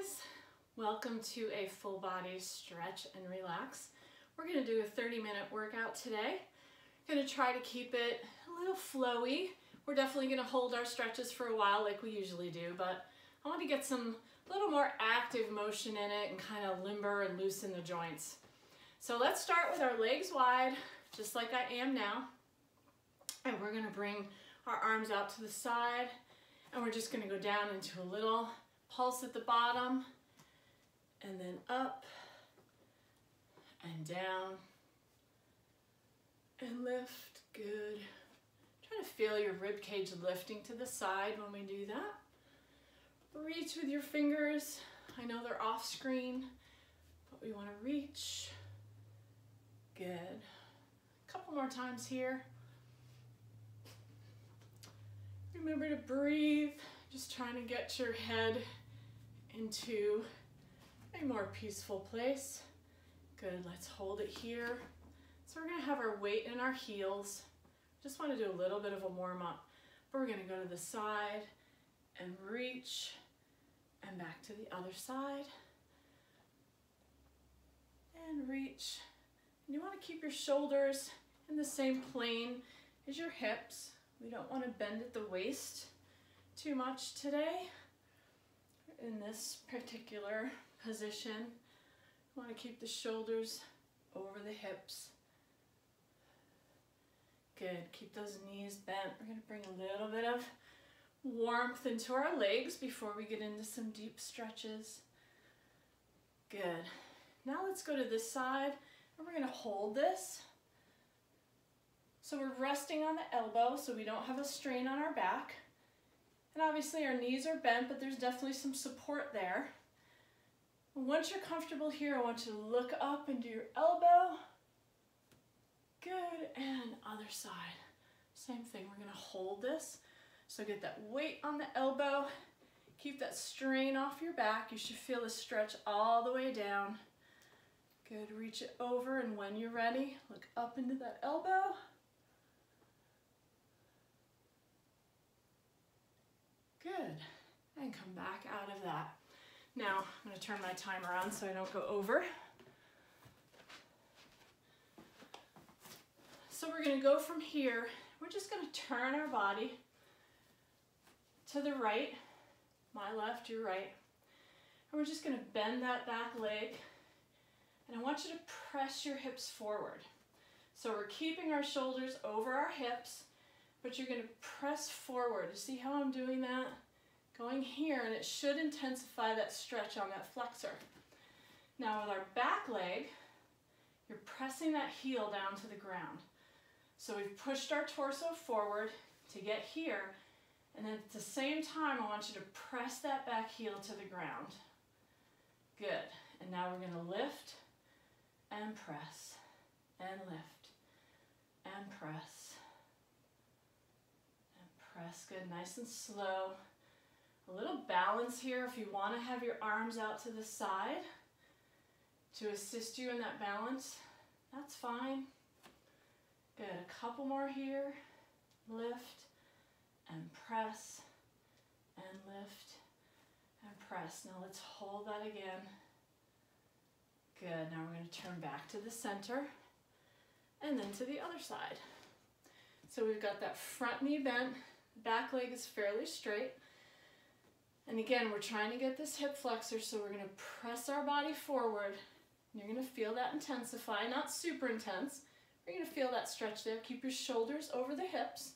guys, welcome to a full body stretch and relax. We're going to do a 30-minute workout today. Going to try to keep it a little flowy. We're definitely going to hold our stretches for a while like we usually do, but I want to get some little more active motion in it and kind of limber and loosen the joints. So let's start with our legs wide, just like I am now. And we're going to bring our arms out to the side, and we're just going to go down into a little pulse at the bottom, and then up and down and lift. Good. Try to feel your rib cage lifting to the side when we do that. Reach with your fingers. I know they're off screen, but we want to reach. Good. A couple more times here. Remember to breathe. Just trying to get your head into a more peaceful place. Good, let's hold it here. So we're gonna have our weight in our heels. Just wanna do a little bit of a warm up. But we're gonna go to the side and reach and back to the other side. And reach. And you wanna keep your shoulders in the same plane as your hips. We don't wanna bend at the waist too much today. In this particular position, you want to keep the shoulders over the hips. Good, keep those knees bent. We're going to bring a little bit of warmth into our legs before we get into some deep stretches. Good. Now let's go to this side, and we're going to hold this. So we're resting on the elbow so we don't have a strain on our back. And obviously our knees are bent, but there's definitely some support there. And once you're comfortable here, I want you to look up and do your elbow. Good, and other side. Same thing, we're gonna hold this. So get that weight on the elbow. Keep that strain off your back. You should feel the stretch all the way down. Good, reach it over, and when you're ready, look up into that elbow. Good, and come back out of that. Now, I'm going to turn my timer on so I don't go over. So we're going to go from here. We're just going to turn our body to the right, my left, your right. And we're just going to bend that back leg. And I want you to press your hips forward. So we're keeping our shoulders over our hips, but you're going to press forward. You see how I'm doing that? Going here, and it should intensify that stretch on that flexor. Now with our back leg, you're pressing that heel down to the ground. So we've pushed our torso forward to get here, and then at the same time, I want you to press that back heel to the ground. Good. And now we're going to lift and press and lift and press. Press, good, nice and slow. A little balance here if you want to have your arms out to the side to assist you in that balance, that's fine. Good, a couple more here. Lift and press and lift and press. Now let's hold that again. Good, now we're going to turn back to the center and then to the other side. So we've got that front knee bent. Back leg is fairly straight. And again, we're trying to get this hip flexor, so we're going to press our body forward. You're going to feel that intensify, not super intense. You're going to feel that stretch there. Keep your shoulders over the hips.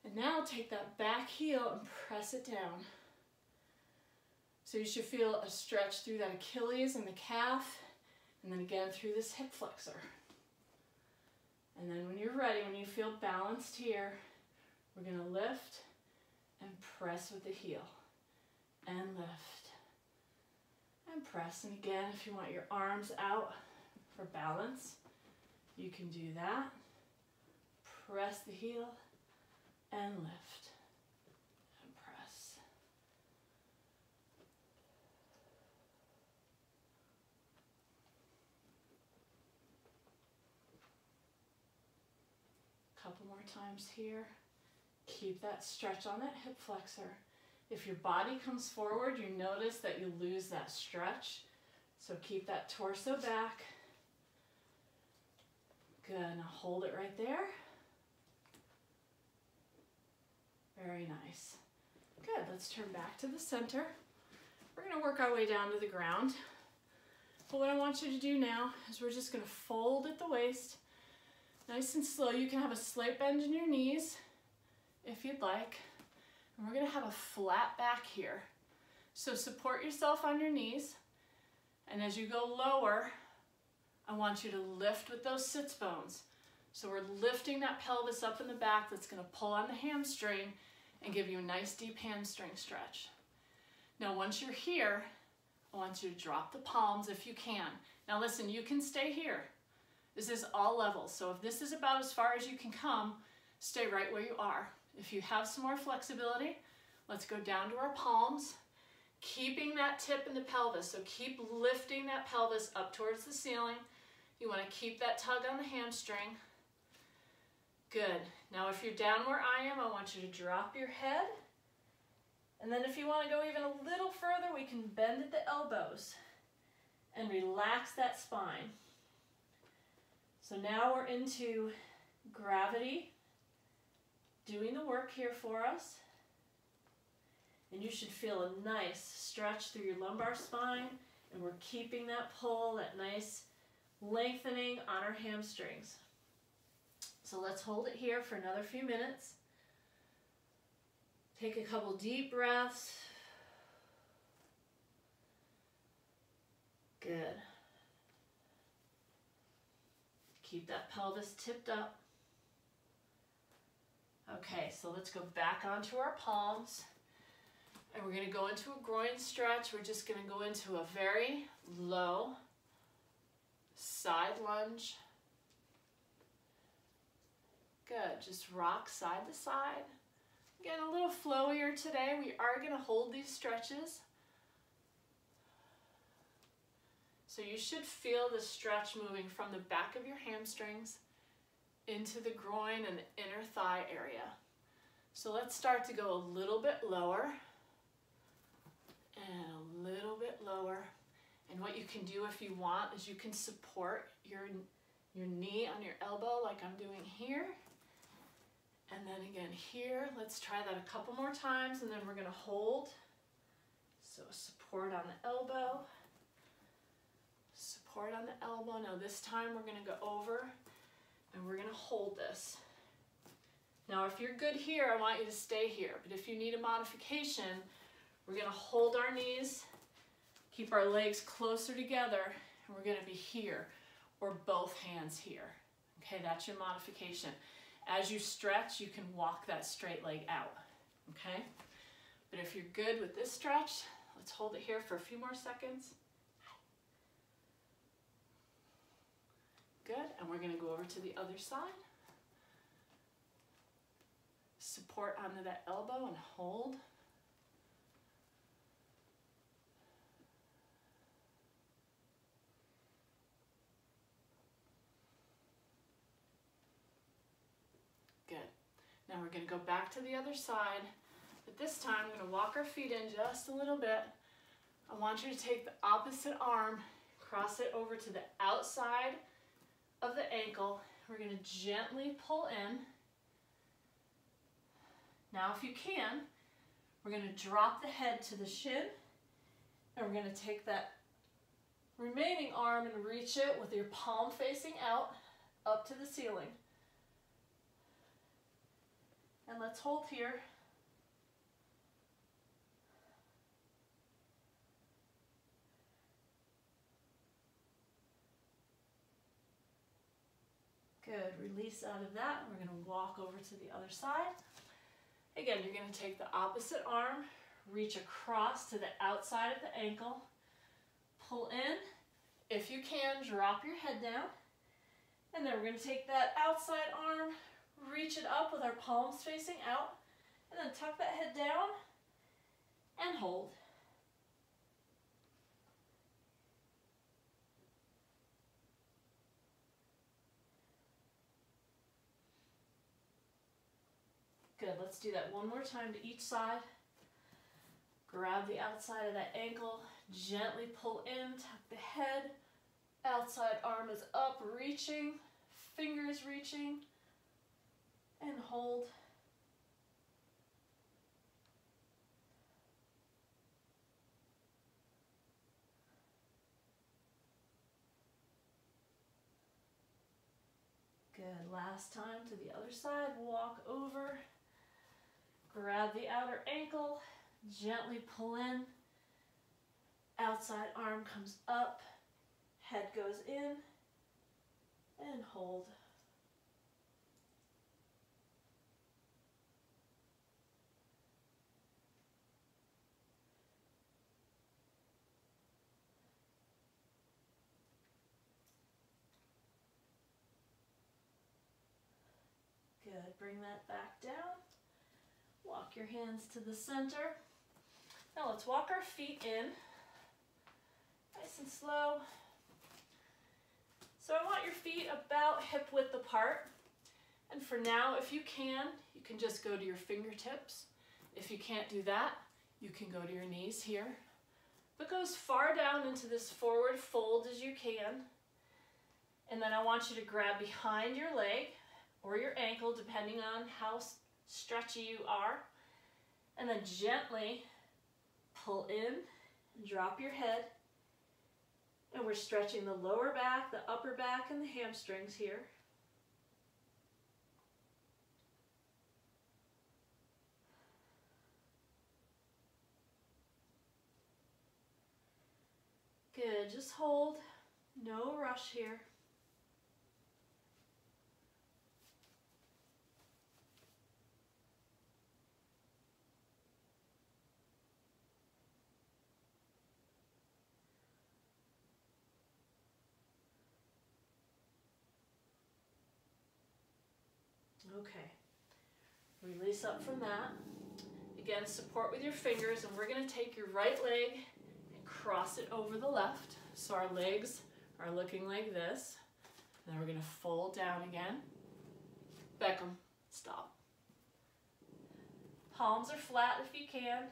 And now take that back heel and press it down. So you should feel a stretch through that Achilles and the calf, and then again through this hip flexor. And then when you're ready, when you feel balanced here, we're going to lift and press with the heel and lift and press. And again, if you want your arms out for balance, you can do that. Press the heel and lift and press. Couple more times here. Keep that stretch on that hip flexor. If your body comes forward, you notice that you lose that stretch. So keep that torso back. Good, now hold it right there. Very nice. Good, let's turn back to the center. We're gonna work our way down to the ground. But what I want you to do now is we're just gonna fold at the waist, nice and slow. You can have a slight bend in your knees if you'd like. And we're gonna have a flat back here. So support yourself on your knees. And as you go lower, I want you to lift with those sits bones. So we're lifting that pelvis up in the back. That's gonna pull on the hamstring and give you a nice deep hamstring stretch. Now once you're here, I want you to drop the palms if you can. Now listen, you can stay here. This is all levels. So if this is about as far as you can come, stay right where you are. If you have some more flexibility, let's go down to our palms, keeping that tip in the pelvis. So keep lifting that pelvis up towards the ceiling. You want to keep that tug on the hamstring. Good. Now if you're down where I am, I want you to drop your head. And then if you want to go even a little further, we can bend at the elbows and relax that spine. So now we're into gravity, doing the work here for us. And you should feel a nice stretch through your lumbar spine, and we're keeping that pull, that nice lengthening on our hamstrings. So let's hold it here for another few minutes. Take a couple deep breaths. Good. Keep that pelvis tipped up. Okay, so let's go back onto our palms. And we're going to go into a groin stretch. We're just going to go into a very low side lunge. Good. Just rock side to side. Again, a little flowier today. We are going to hold these stretches. So you should feel the stretch moving from the back of your hamstrings into the groin and the inner thigh area. So let's start to go a little bit lower and a little bit lower. And what you can do if you want is you can support your knee on your elbow like I'm doing here. And then again here, let's try that a couple more times, and then we're gonna hold. So support on the elbow, support on the elbow. Now this time we're gonna go over and we're gonna hold this. Now if you're good here, I want you to stay here, but if you need a modification, we're gonna hold our knees, keep our legs closer together, and we're gonna be here, or both hands here. Okay, that's your modification. As you stretch, you can walk that straight leg out, okay? But if you're good with this stretch, let's hold it here for a few more seconds. Good, and we're gonna go over to the other side. Support onto that elbow and hold. Good. Now we're going to go back to the other side, but this time we're going to walk our feet in just a little bit. I want you to take the opposite arm, cross it over to the outside of the ankle. We're going to gently pull in. Now if you can, we're going to drop the head to the shin, and we're going to take that remaining arm and reach it with your palm facing out up to the ceiling. And let's hold here. Good, release out of that. We're going to walk over to the other side. Again, you're going to take the opposite arm, reach across to the outside of the ankle, pull in. If you can, drop your head down. And then we're going to take that outside arm, reach it up with our palms facing out, and then tuck that head down and hold. Good, let's do that one more time to each side. Grab the outside of that ankle, gently pull in, tuck the head, outside arm is up, reaching, fingers reaching, and hold. Good, last time to the other side, walk over, grab the outer ankle, gently pull in, outside arm comes up, head goes in, and hold. Good, bring that back down. Walk your hands to the center. Now let's walk our feet in, nice and slow. So I want your feet about hip width apart. And for now, if you can just go to your fingertips. If you can't do that, you can go to your knees here. But go as far down into this forward fold as you can. And then I want you to grab behind your leg or your ankle, depending on how stretchy you are. And then gently pull in and drop your head. And we're stretching the lower back, the upper back, and the hamstrings here. Good, just hold, no rush here. Okay, release up from that. Again, support with your fingers, and we're going to take your right leg and cross it over the left. So our legs are looking like this. And then we're going to fold down again. Beckham, stop. Palms are flat if you can,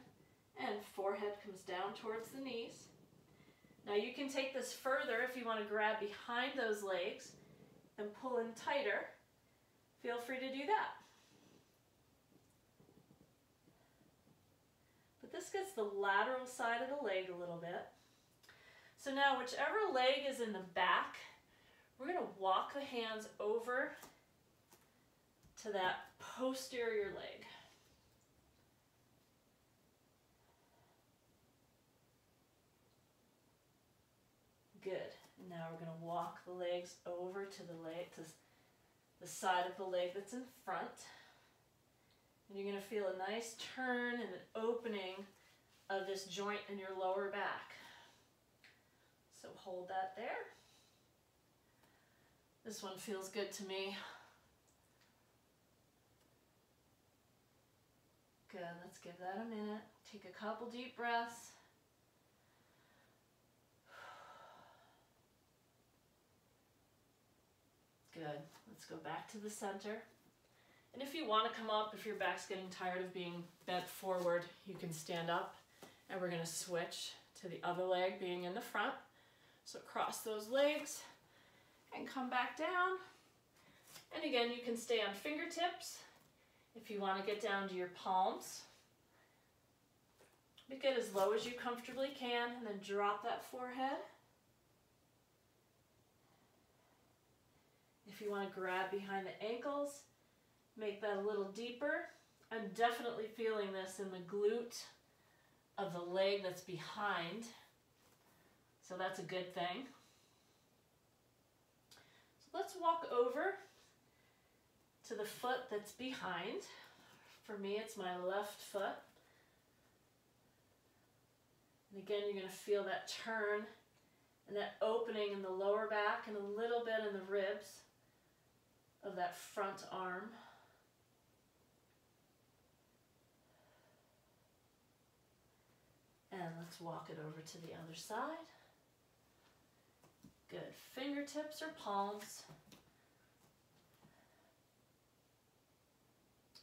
and forehead comes down towards the knees. Now you can take this further if you want to grab behind those legs and pull in tighter. Feel free to do that. But this gets the lateral side of the leg a little bit. So now whichever leg is in the back, we're going to walk the hands over to that posterior leg. Good. And now we're going to walk the legs over to the side of the leg that's in front. And you're going to feel a nice turn and an opening of this joint in your lower back. So hold that there. This one feels good to me. Good, let's give that a minute. Take a couple deep breaths. Good, let's go back to the center. And if you want to come up, if your back's getting tired of being bent forward, you can stand up. And we're going to switch to the other leg being in the front. So cross those legs and come back down. And again, you can stay on fingertips if you want to get down to your palms. But get as low as you comfortably can, and then drop that forehead. If you want to grab behind the ankles, make that a little deeper. I'm definitely feeling this in the glute of the leg that's behind. So that's a good thing. So let's walk over to the foot that's behind. For me, it's my left foot. And again, you're going to feel that turn and that opening in the lower back and a little bit in the ribs of that front arm. And let's walk it over to the other side. Good. Fingertips or palms.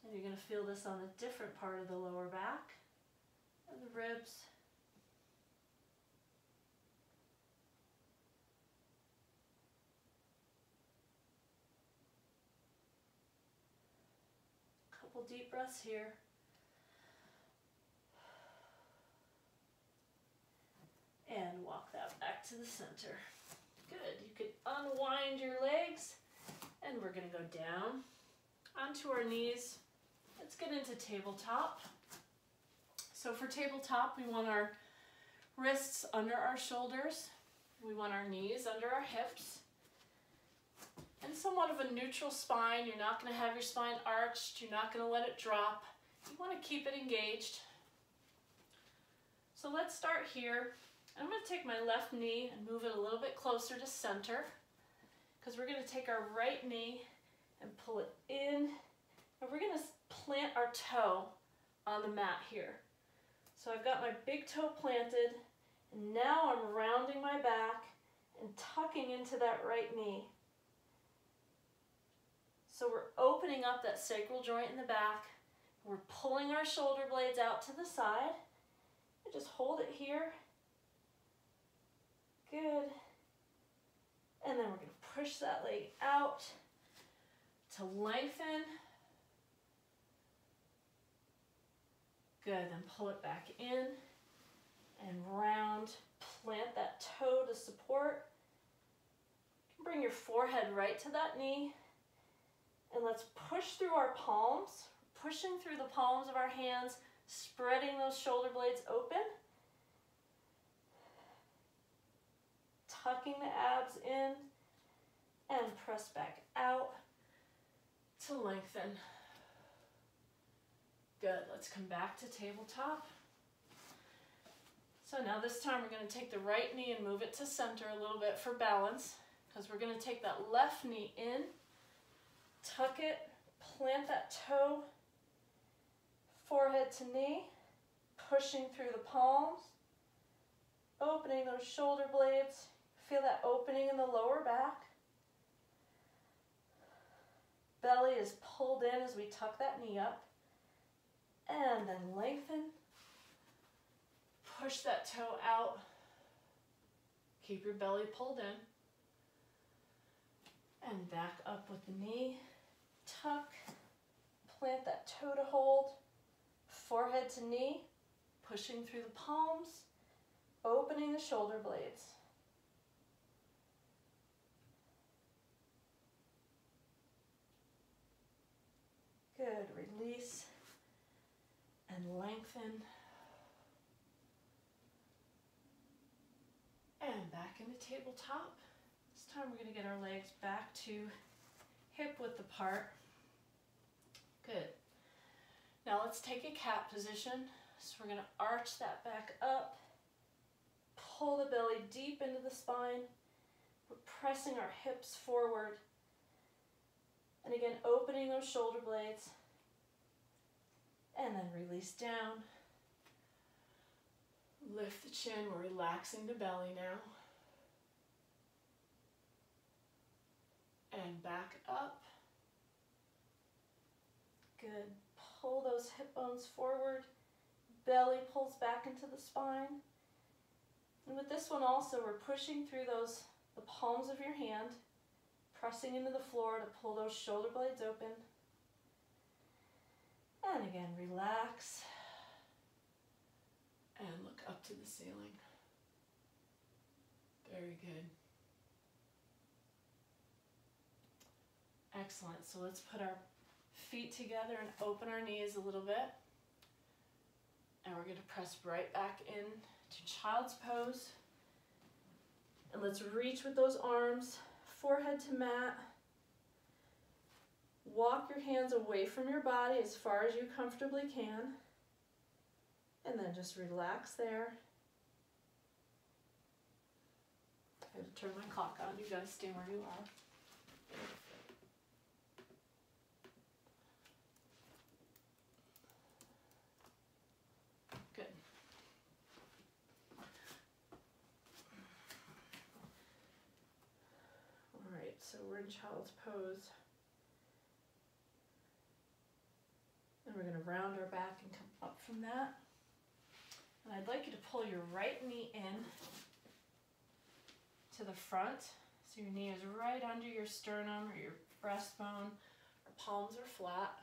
And you're going to feel this on a different part of the lower back. and the ribs. Couple deep breaths here. And walk that back to the center. Good. You can unwind your legs, and we're going to go down onto our knees. Let's get into tabletop. So for tabletop, we want our wrists under our shoulders. We want our knees under our hips. And somewhat of a neutral spine. You're not going to have your spine arched. You're not going to let it drop. You want to keep it engaged. So let's start here. I'm going to take my left knee and move it a little bit closer to center, because we're going to take our right knee and pull it in, and we're going to plant our toe on the mat here. So I've got my big toe planted, and now I'm rounding my back and tucking into that right knee. So we're opening up that sacral joint in the back. We're pulling our shoulder blades out to the side. And just hold it here. Good. And then we're going to push that leg out to lengthen. Good. Then pull it back in and round. Plant that toe to support. Bring your forehead right to that knee. And let's push through our palms, pushing through the palms of our hands, spreading those shoulder blades open. Tucking the abs in and press back out to lengthen. Good, let's come back to tabletop. So now this time we're going to take the right knee and move it to center a little bit for balance, because we're going to take that left knee in, tuck it, plant that toe, forehead to knee, pushing through the palms, opening those shoulder blades. Feel that opening in the lower back. Belly is pulled in as we tuck that knee up. And then lengthen. Push that toe out. Keep your belly pulled in. And back up with the knee. Tuck. Plant that toe to hold. Forehead to knee. Pushing through the palms. Opening the shoulder blades. Good, release and lengthen. And back into tabletop. This time we're going to get our legs back to hip width apart. Good. Now let's take a cat position. So we're going to arch that back up. Pull the belly deep into the spine. We're pressing our hips forward. And again, opening those shoulder blades. And then release down. Lift the chin. We're relaxing the belly now. And back up. Good. Pull those hip bones forward. Belly pulls back into the spine. And with this one also, we're pushing through the palms of your hand. Pressing into the floor to pull those shoulder blades open. And again, relax. And look up to the ceiling. Very good. Excellent. So let's put our feet together and open our knees a little bit. And we're going to press right back in to child's pose. And let's reach with those arms. Forehead to mat. Walk your hands away from your body as far as you comfortably can. And then just relax there. I have to turn my clock on. You guys stay where you are. Good. Alright, so we're in child's pose. And we're going to round our back and come up from that. And I'd like you to pull your right knee in to the front. So your knee is right under your sternum or your breastbone. Our palms are flat.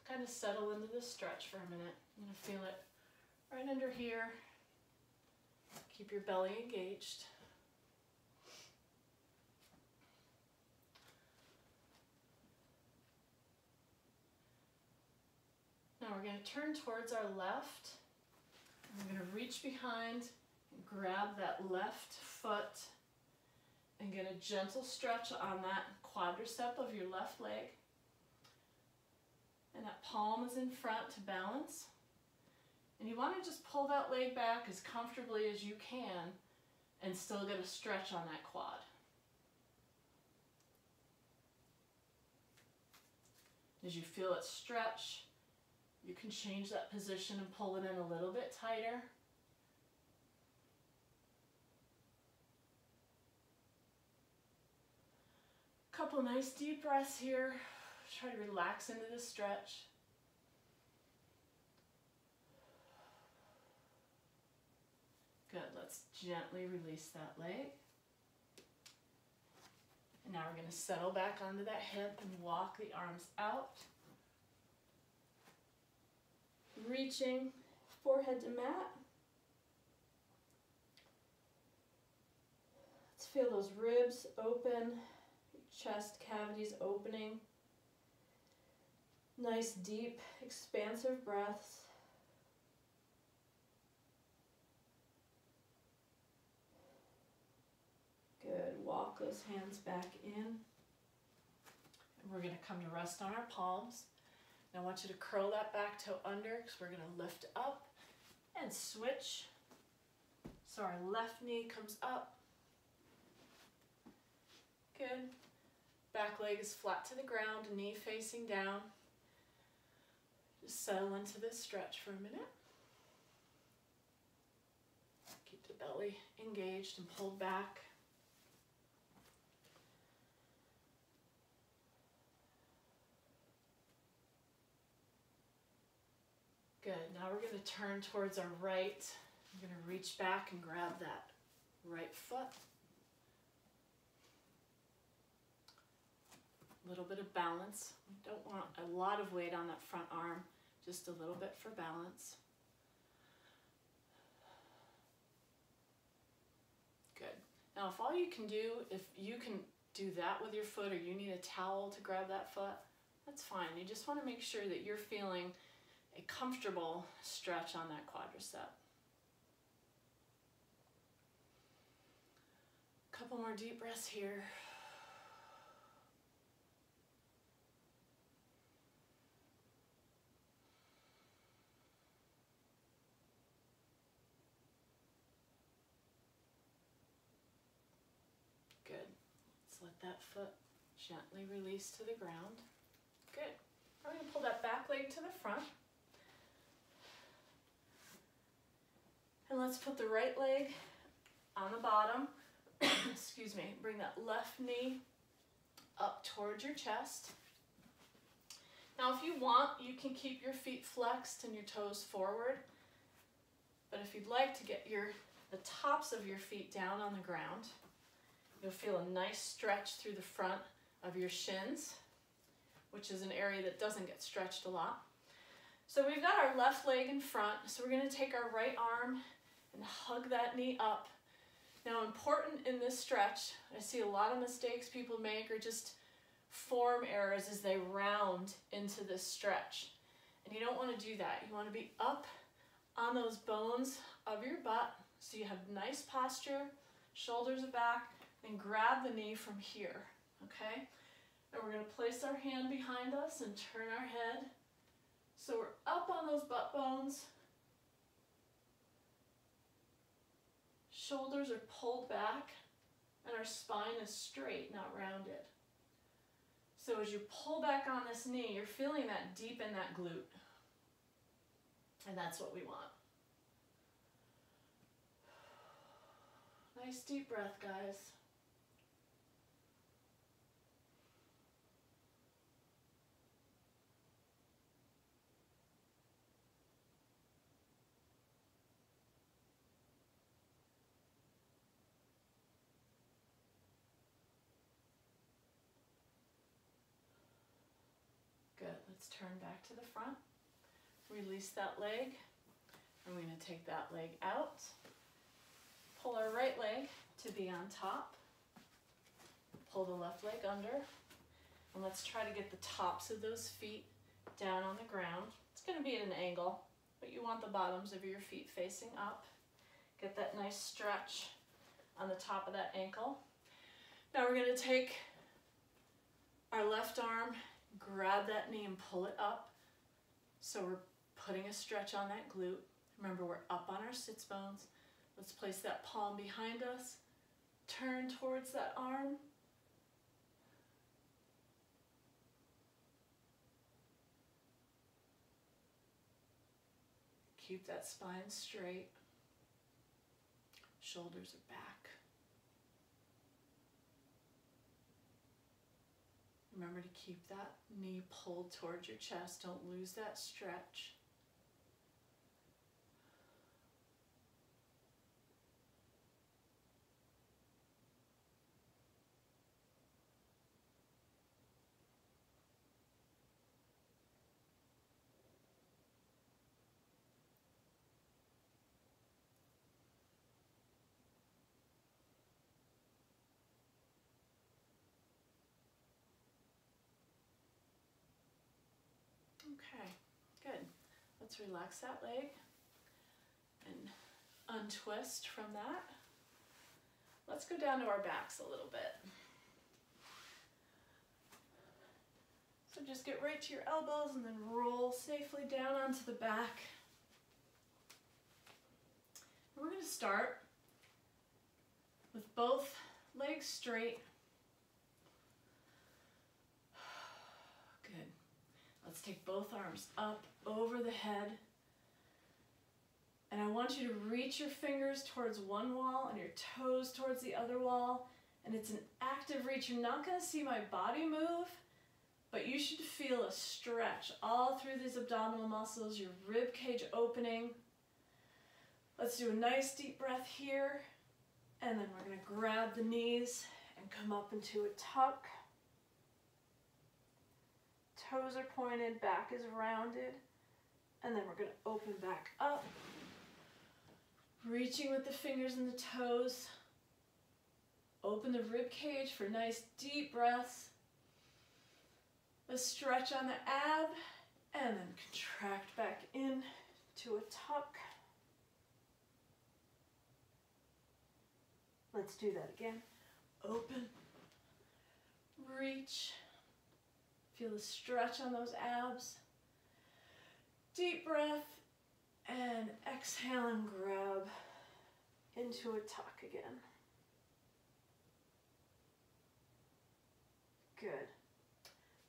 Kind of settle into this stretch for a minute. I'm going to feel it right under here. Keep your belly engaged. Now we're going to turn towards our left. We're going to reach behind and grab that left foot and get a gentle stretch on that quadricep of your left leg. And that palm is in front to balance. And you want to just pull that leg back as comfortably as you can and still get a stretch on that quad. As you feel it stretch, you can change that position and pull it in a little bit tighter. Couple nice deep breaths here. Try to relax into the stretch. Good, let's gently release that leg. And now we're going to settle back onto that hip and walk the arms out. Reaching forehead to mat. Let's feel those ribs open, chest cavities opening. Nice, deep, expansive breaths. Good. Walk those hands back in. And we're going to come to rest on our palms. Now I want you to curl that back toe under because we're going to lift up and switch. So our left knee comes up. Good. Back leg is flat to the ground, knee facing down. Just settle into this stretch for a minute. Keep the belly engaged and pulled back. Good, now we're going to turn towards our right. I'm going to reach back and grab that right foot. A little bit of balance. We don't want a lot of weight on that front arm, just a little bit for balance. Good. Now if all you can do, if you can do that with your foot or you need a towel to grab that foot, that's fine. You just want to make sure that you're feeling a comfortable stretch on that quadricep. Couple more deep breaths here. Good. Let's let that foot gently release to the ground. Good. I'm going to pull that back leg to the front. And let's put the right leg on the bottom. Excuse me. Bring that left knee up towards your chest. Now if you want, you can keep your feet flexed and your toes forward. But if you'd like to get the tops of your feet down on the ground, you'll feel a nice stretch through the front of your shins, which is an area that doesn't get stretched a lot. So we've got our left leg in front, so we're going to take our right arm and hug that knee up. Now important in this stretch, I see a lot of mistakes people make are just form errors as they round into this stretch. And you don't want to do that. You want to be up on those bones of your butt so you have nice posture, shoulders are back, and grab the knee from here, okay? And we're going to place our hand behind us and turn our head. So we're up on those butt bones. Shoulders are pulled back and our spine is straight, not rounded. So as you pull back on this knee, you're feeling that deep in that glute. And that's what we want. Nice deep breath, guys. Let's turn back to the front. Release that leg. I'm going to take that leg out. Pull our right leg to be on top. Pull the left leg under. And let's try to get the tops of those feet down on the ground. It's going to be at an angle, but you want the bottoms of your feet facing up. Get that nice stretch on the top of that ankle. Now we're going to take our left arm, grab that knee and pull it up. So we're putting a stretch on that glute. Remember, we're up on our sits bones. Let's place that palm behind us. Turn towards that arm. Keep that spine straight. Shoulders are back. Remember to keep that knee pulled towards your chest. Don't lose that stretch. Okay, good. Let's relax that leg and untwist from that. Let's go down to our backs a little bit. So just get right to your elbows and then roll safely down onto the back. And we're going to start with both legs straight. Good. Let's take both arms up over the head. And I want you to reach your fingers towards one wall and your toes towards the other wall. And it's an active reach. You're not going to see my body move, but you should feel a stretch all through these abdominal muscles, your rib cage opening. Let's do a nice deep breath here. And then we're going to grab the knees and come up into a tuck. Toes are pointed, back is rounded. And then we're going to open back up. Reaching with the fingers and the toes. Open the rib cage for nice deep breaths. A stretch on the ab, and then contract back in to a tuck. Let's do that again. Open, reach. Feel the stretch on those abs. Deep breath. And exhale and grab into a tuck again. Good.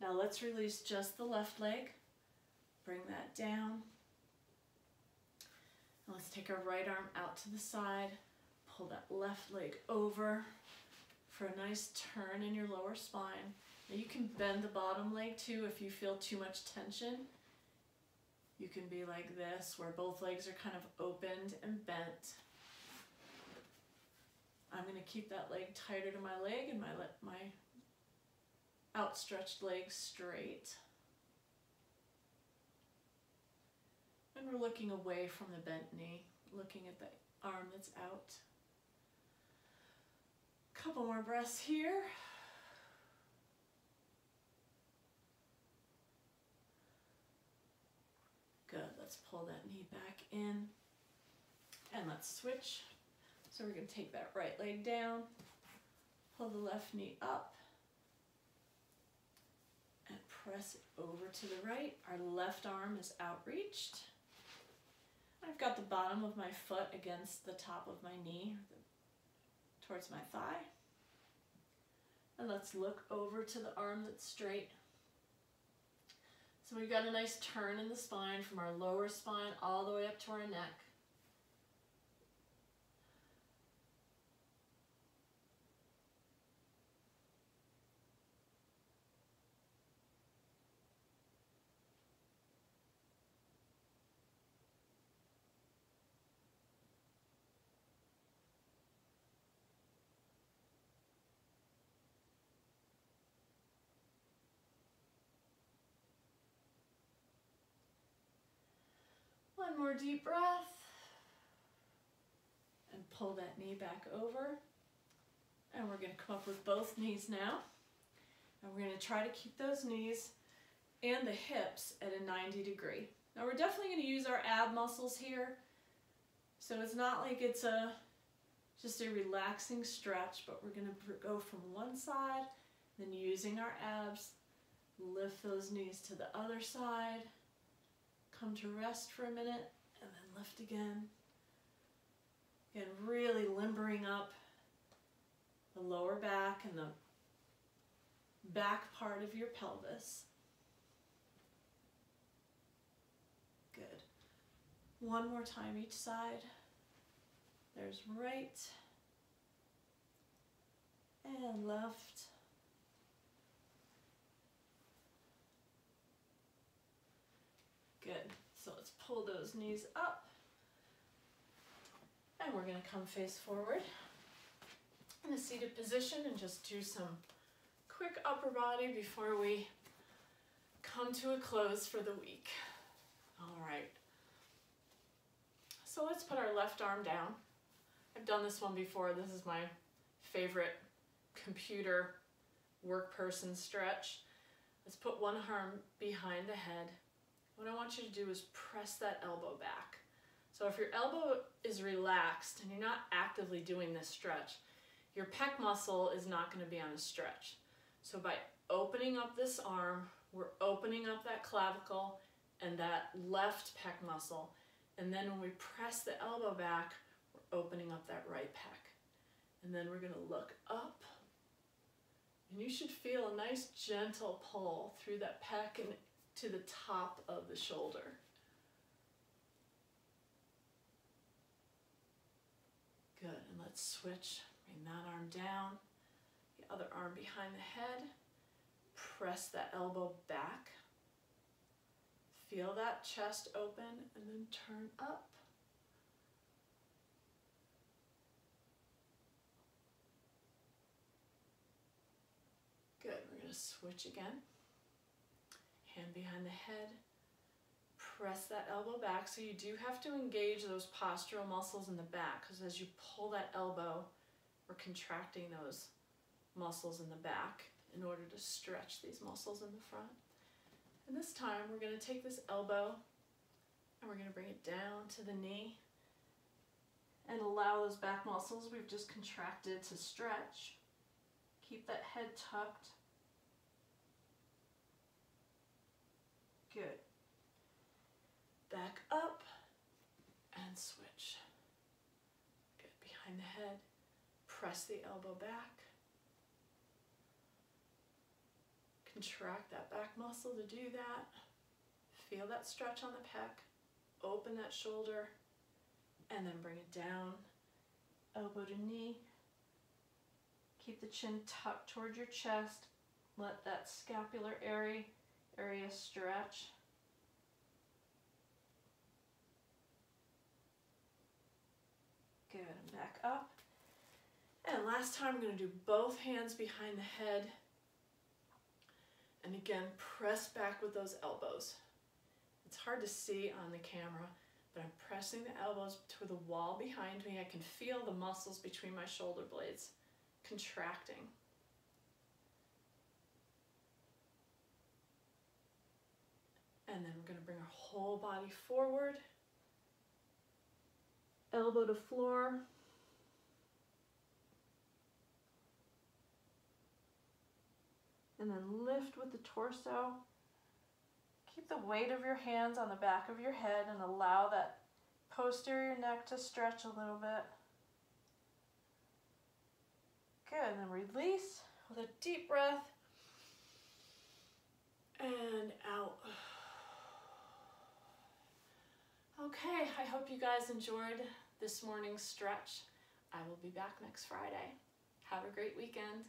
Now let's release just the left leg. Bring that down. And let's take our right arm out to the side. Pull that left leg over for a nice turn in your lower spine. Now you can bend the bottom leg too if you feel too much tension. You can be like this, where both legs are kind of opened and bent. I'm going to keep that leg tighter to my leg and my outstretched leg straight. And we're looking away from the bent knee, looking at the arm that's out. Couple more breaths here. Good, let's pull that knee back in and let's switch. So we're going to take that right leg down, pull the left knee up and press it over to the right. Our left arm is outreached. I've got the bottom of my foot against the top of my knee towards my thigh. And let's look over to the arm that's straight. So we've got a nice turn in the spine from our lower spine all the way up to our neck. One more deep breath. And pull that knee back over. And we're going to come up with both knees now. And we're going to try to keep those knees and the hips at a 90 degree. Now we're definitely going to use our ab muscles here. So it's not like it's just a relaxing stretch, but we're going to go from one side, then using our abs, lift those knees to the other side, come to rest for a minute, and then lift again. Again, really limbering up the lower back and the back part of your pelvis. Good. One more time each side. There's right and left. Good. So let's pull those knees up. And we're going to come face forward in a seated position and just do some quick upper body before we come to a close for the week. All right. So let's put our left arm down. I've done this one before. This is my favorite computer work person stretch. Let's put one arm behind the head. What I want you to do is press that elbow back. So if your elbow is relaxed and you're not actively doing this stretch, your pec muscle is not going to be on a stretch. So by opening up this arm, we're opening up that clavicle and that left pec muscle. And then when we press the elbow back, we're opening up that right pec. And then we're going to look up. And you should feel a nice gentle pull through that pec and to the top of the shoulder. Good, and let's switch. Bring that arm down, the other arm behind the head. Press that elbow back. Feel that chest open and then turn up. Good, we're going to switch again. Hand behind the head. Press that elbow back. So you do have to engage those postural muscles in the back, because as you pull that elbow, we're contracting those muscles in the back in order to stretch these muscles in the front. And this time we're going to take this elbow and we're going to bring it down to the knee and allow those back muscles we've just contracted to stretch. Keep that head tucked. Good. Back up and switch. Good. Behind the head. Press the elbow back. Contract that back muscle to do that. Feel that stretch on the pec. Open that shoulder and then bring it down. Elbow to knee. Keep the chin tucked toward your chest. Let that scapular area stretch. Good, and back up. And last time, I'm going to do both hands behind the head. And again, press back with those elbows. It's hard to see on the camera, but I'm pressing the elbows to the wall behind me. I can feel the muscles between my shoulder blades contracting. And then we're going to bring our whole body forward. Elbow to floor. And then lift with the torso. Keep the weight of your hands on the back of your head and allow that posterior neck to stretch a little bit. Good, and then release with a deep breath. And out. Okay, I hope you guys enjoyed this morning's stretch. I will be back next Friday. Have a great weekend.